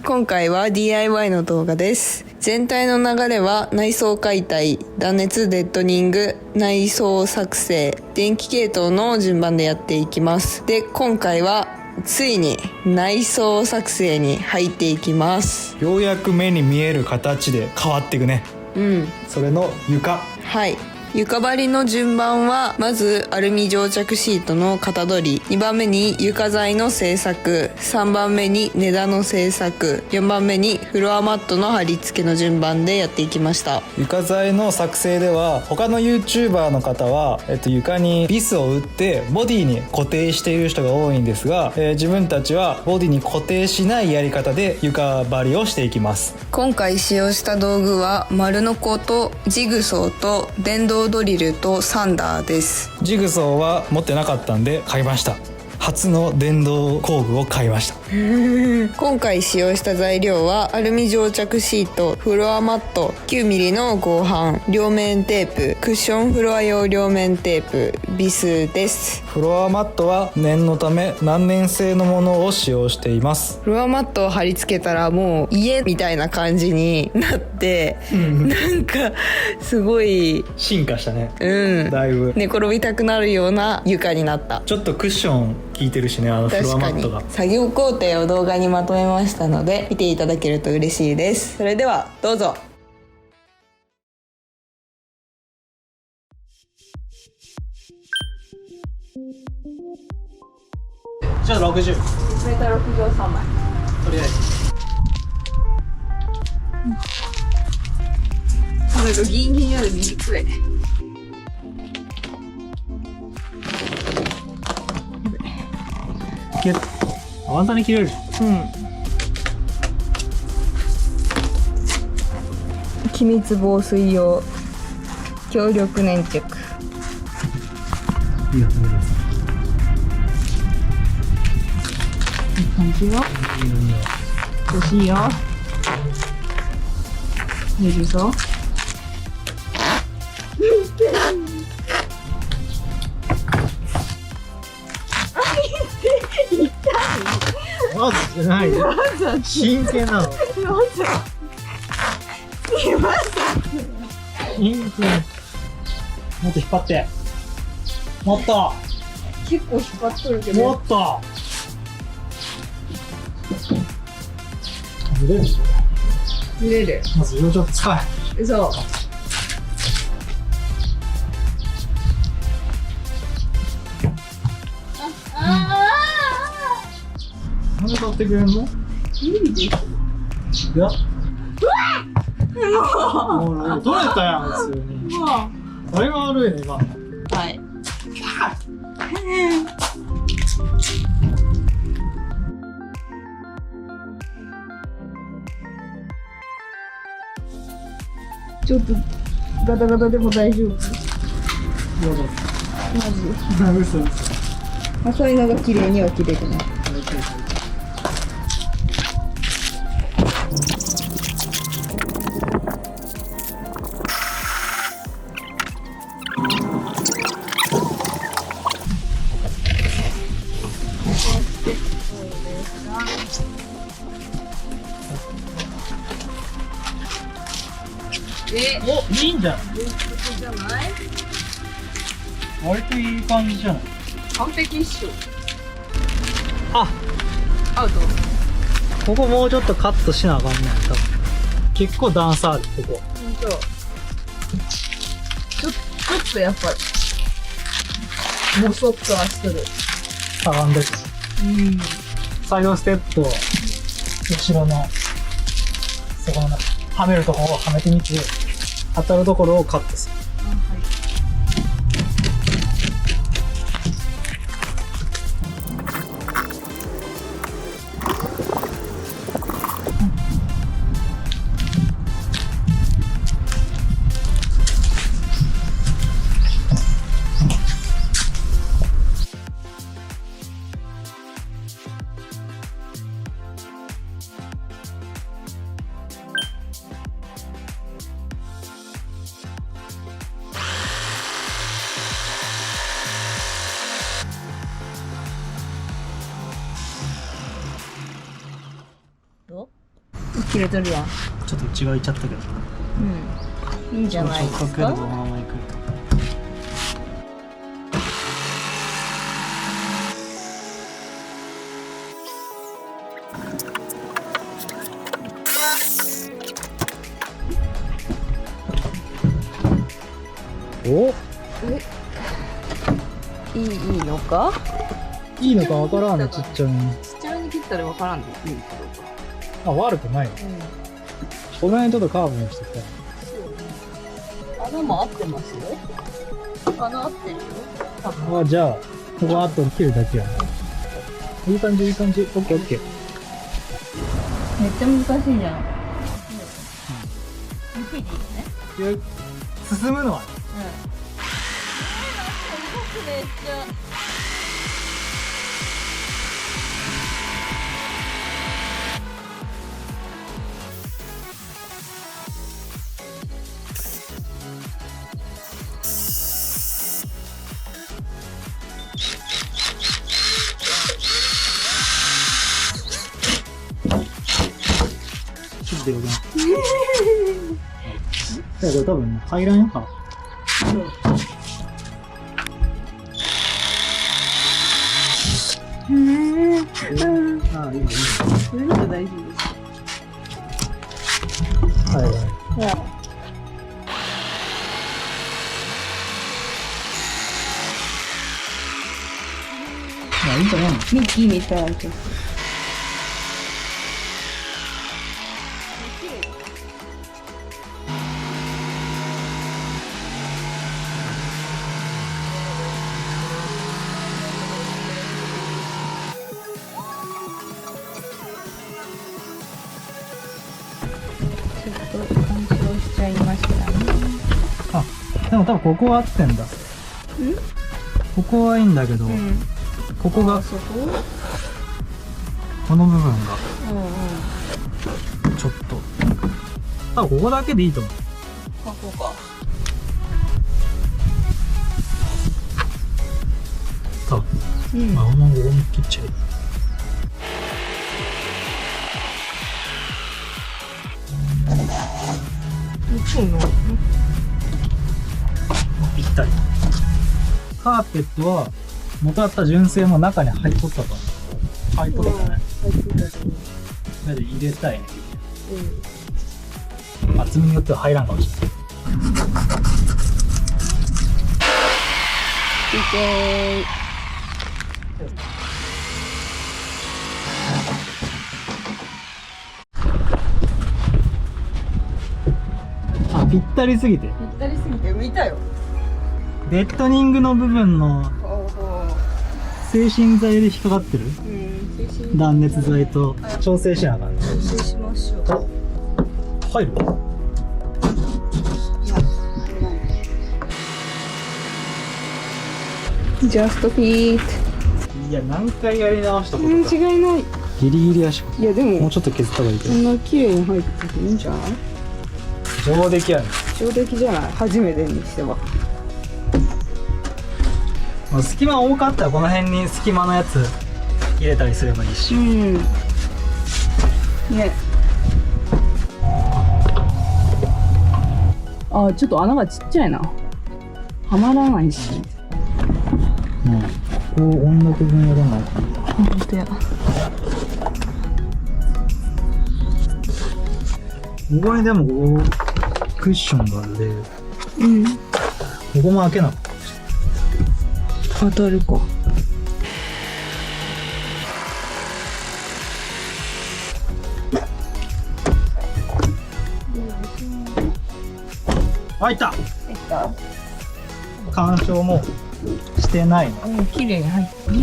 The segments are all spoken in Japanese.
今回は DIY の動画です。全体の流れは内装解体、断熱デッドニング、内装作成、電気系統の順番でやっていきます。で、今回はついに内装作成に入っていきます。ようやく目に見える形で変わっていくね。それの床。はい。床張りの順番はまずアルミ蒸着シートの型取り、2番目に床材の製作、3番目に根太の製作、4番目にフロアマットの貼り付けの順番でやっていきました。床材の作成では他の YouTuber の方は、床にビスを打ってボディに固定している人が多いんですが、自分たちはボディに固定しないやり方で床張りをしていきます。今回使用した道具は丸ノコとジグソーと電動ドリルとサンダーです。ジグソーは持ってなかったんで買いました。初の電動工具を買いました。今回使用した材料はアルミ蒸着シート、フロアマット、9mm の合板、両面テープ、クッションフロア用両面テープ、ビスです。フロアマットは念のため難燃製のものを使用しています。フロアマットを貼り付けたらもう家みたいな感じになってなんかすごい進化したね。だいぶ寝転びたくなるような床になった。ちょっとクッション効いてるしね、フロアマットが。作業工程を動画にまとめましたので見ていただけると嬉しいです。それではどうぞ。じゃあ60。メーター6畳3枚。とりあえず。なんかギンギンより見にくい。簡単に切れる。気密防水用強力粘着。いいよ、いいよ。いい感じよ。欲しいよ。いるぞ。わざじゃないよ。真剣なの。真剣。もっと引っ張って。もっと。結構引っ張っとるけど。もっと。ずれるでしょ。ずれる。まず色ちょっと使え。そう。なんで買ってくれんの？いいです。いや。もう取れたやん、普通に。あれが悪いね、今。はい。ちょっとガタガタでも大丈夫？マジ？嘘。そういうのが綺麗には切れてない。お、いいんじゃん。じゃない？割といい感じじゃない？完璧っしょ。あ、アウト。ここもうちょっとカットしなあかんねん、多分。結構段差ある、ここ。ほんと。ちょっとやっぱりもそっとはしてる。しゃがんでる。サイドステップを後ろのそこのはめるところをはめてみて、当たるところをカットする。切れとるやん。ちょっと内側いっちゃったけど。うん。いいんじゃないです直角やか。でこのままいく。お、いいのか。いいのかわからんね、ちっちゃいに。ちっちゃめに切ったらわからんでいいけど。あ、悪くない。この辺ちょっとカーブにしてきた。穴も合ってますよ。穴合ってるよ。多分。あ、じゃあ、ここあと切るだけやな。いい感じ、いい感じ。オッケーオッケー。めっちゃ難しいじゃん。ゆっくりでいいよね。進むのはね。うん。めっちゃ。ちょっとでかくなった。これ多分入らんよか。ああ、いいね、いいね。それなら大丈夫です。はいはい。まあいいんじゃないの。ミッキーみたいな。ちょっと干渉しちゃいましたね。あ、でも多分ここは合ってんだ。ここはいいんだけど、ここが、そこ？この部分が、うんうん。ちょっと、多分ここだけでいいと思う。あ、こうか。多分。うん。あ、もうここに切っちゃえ。ぴったり。カーペットは元あった純正の中に入っとったと思う。入っとったね。だって入れたいね。厚みによっては入らんかもしれない。あ、ぴったりすぎて。ぴったりすぎて浮いたよ。デッドニングの部分の精神剤で引っかかってる断熱材と調整しながら調整しましょう。入る。ジャストフィート。いや、何回やり直したことか。違いない。ギリギリやし。いやでももうちょっと削った方がいいけど。そんな綺麗に入ってていいんじゃない？上出来やね。上出来じゃない？初めてにしては。まあ、隙間多かったらこの辺に隙間のやつ入れたりすればいいし。ね。あ、ちょっと穴がちっちゃいな。はまらないし。うん。ここ音楽分やらないかな。本当や。ここにでもここクッションがあるで、ここも開けなかった。当たるか。開いた。できた？干渉もしてないの。うん、綺麗に入ってる。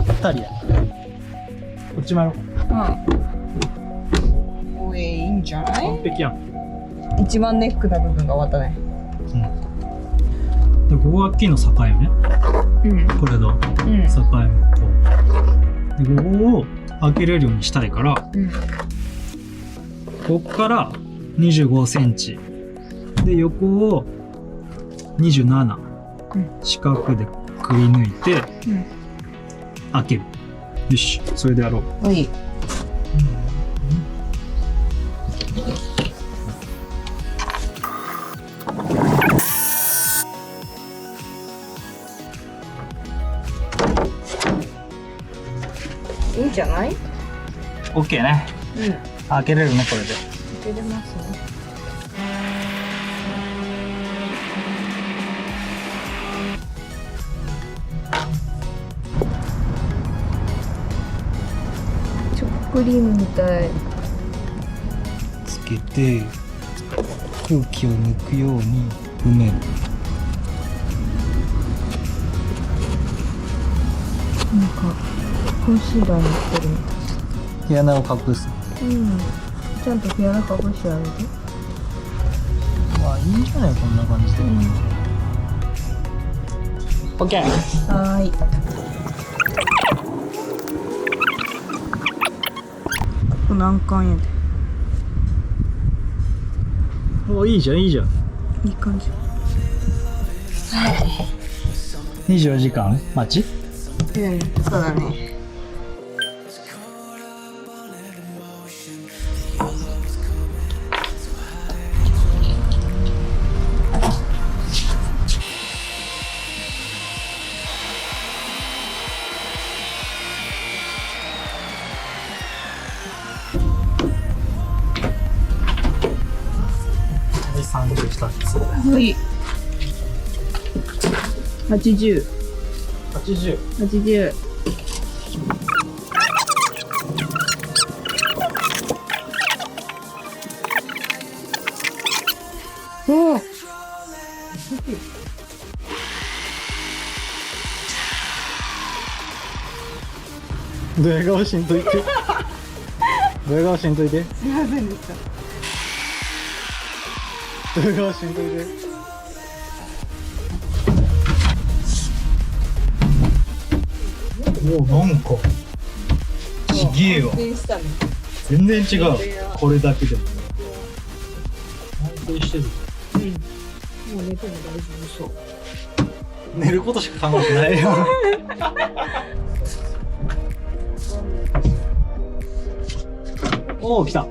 ぴったりや。こっちもやろうか。これいいんじゃない？完璧やん。一番ネックな部分が終わったね。で、ここが木の境目ね。これと境目と。で、ここを開けれるようにしたいから、ここから25センチ。で、横を27。四角でくり抜いて、開ける。よし、それでやろう。はい。いいんじゃない？ OK ね。うん。開けれるね、これで。開けれますね。チョコクリームみたい。つけて空気を抜くように埋める。なんかコンシーラー塗ってるみたい。毛穴を隠す。うん。ちゃんと毛穴隠してあげて。まあいいんじゃない、こんな感じで。OK。はーい。ここ難関やで。お、いいじゃん、いいじゃん。いい感じ。24時間待ち。うん、そうだね。32つ。はい。80。 80。 80。おお。ドヤ顔しんといて。ドヤ顔しんといて。すいませんでした。ドヤ顔しんといて。お、なんかちげえわ。全然違う。これだけでも安定してる。もう寝ても大丈夫そう。寝ることしか考えてないよ。おお、来た。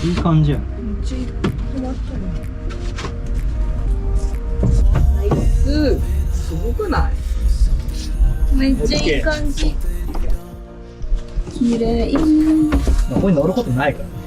いい感じやん。めっちゃ止まったね。ナイス。すごくない？めっちゃいい感じ。綺麗。ここに乗ることないからね。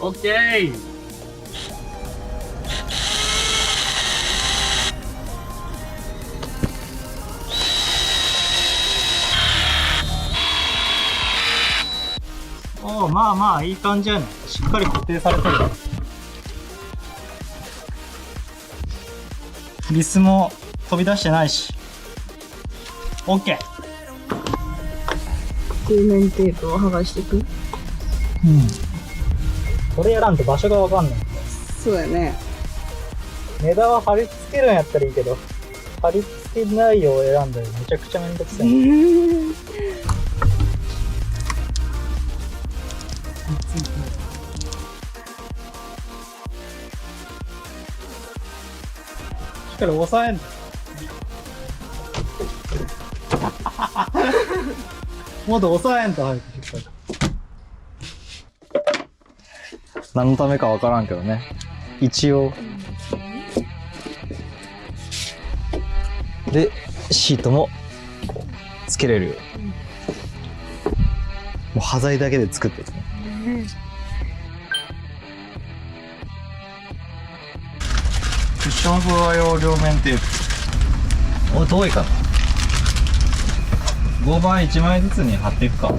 オッケー。おお、まあまあいい感じやね。しっかり固定されてる。リスも飛び出してないし。オッケー。空面テープを剥がしていく。うん。これやらんと場所がわかんない。そうだね。値段は貼り付けるんやったらいいけど、貼り付けないよう選んだらめちゃくちゃめんどくさい。しっかり押さえんと。もっと押さえんと早くしっかり。何のためかわからんけどね。一応。で、シートもつけれるよ。もう端材だけで作ってるね。クッションフロア用両面テープ。お、遠いかな。5番1枚ずつに貼っていくか。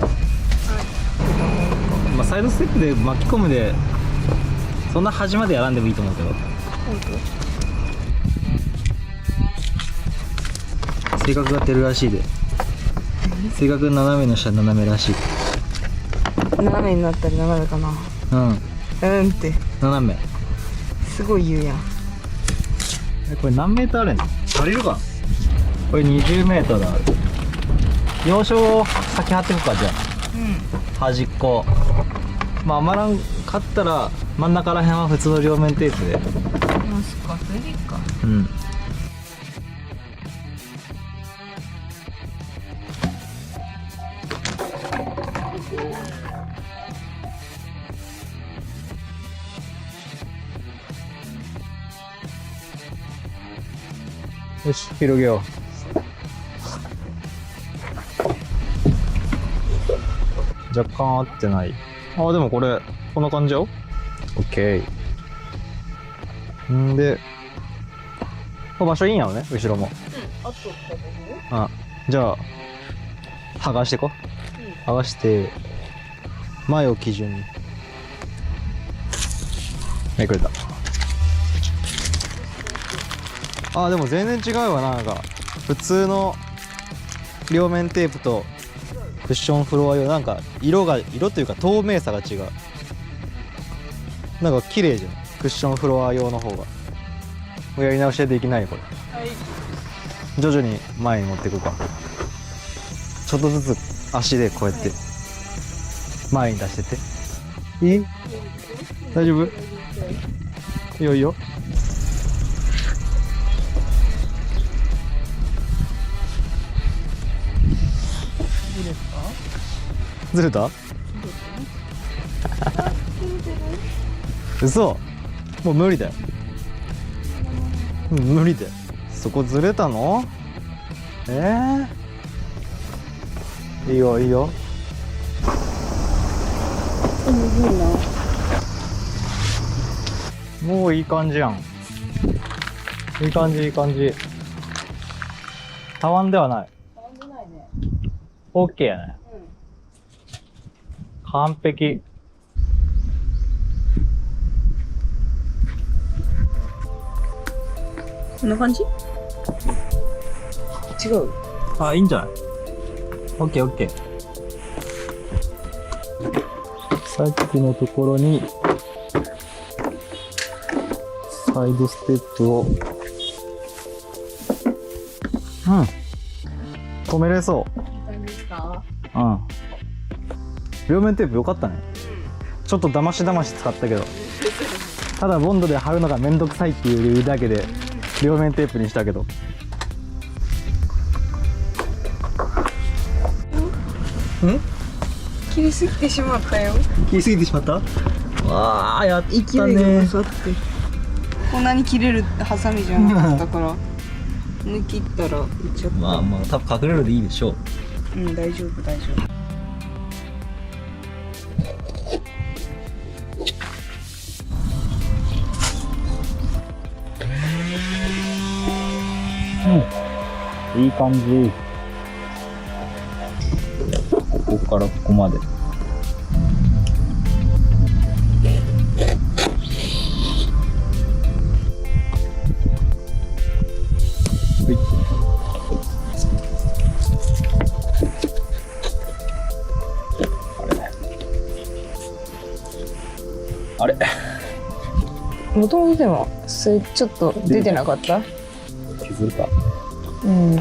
まあサイドステップで巻き込むで、そんな端までやらんでもいいと思うけど。性格が出るらしいで。性格斜めの下斜めらしい。斜めになったり斜めかな。うん。うんって。斜め。すごい言うやん。これ何メートルあるんだ。足りるか。これ20メートルある。要所を先張っていくか。じゃあ端っこ、まあ余らんかったら真ん中らへんは普通の両面テープで。あ、そっか、それでいいか。うん。よし、広げよう。若干合ってない。あ、でもこれこんな感じよ。オッケー。んで、場所いいんやろね、後ろも。あとあ、じゃあ剥がしていこう。剥がして前を基準にめくれた。あ、でも全然違うわ。なんか普通の両面テープとクッションフロア用、なんか色というか透明さが違う。なんか綺麗じゃん、クッションフロア用の方が。もうやり直しでできないこれ。はい。徐々に前に持っていくか。ちょっとずつ足でこうやって前に出してっていい？大丈夫？いいよいいよ。ずれた？嘘？もう無理だよ。無理だよ。そこずれたの？いいよいいよ。もういい感じやん。いい感じいい感じ。たわんではない。たわんでないね。オッケーやね。完璧。こんな感じ？違う。あ、いいんじゃない？オッケーオッケー。さっきのところにサイドステップを止めれそう。いい感じですか？両面テープよかったね。ちょっとだまし使ったけどただボンドで貼るのがめんどくさいっていう理由だけで両面テープにしたけど。切りすぎてしまったよ。切りすぎてしまった？わあ、やったね。勢いが勝って。こんなに切れるハサミじゃなかったから抜きったらいっちゃった。まあまあ多分隠れるでいいでしょう。大丈夫大丈夫。いい感じ。ここからここまで。あれ、もともとでもそれちょっと出てなかった？削るか。うん。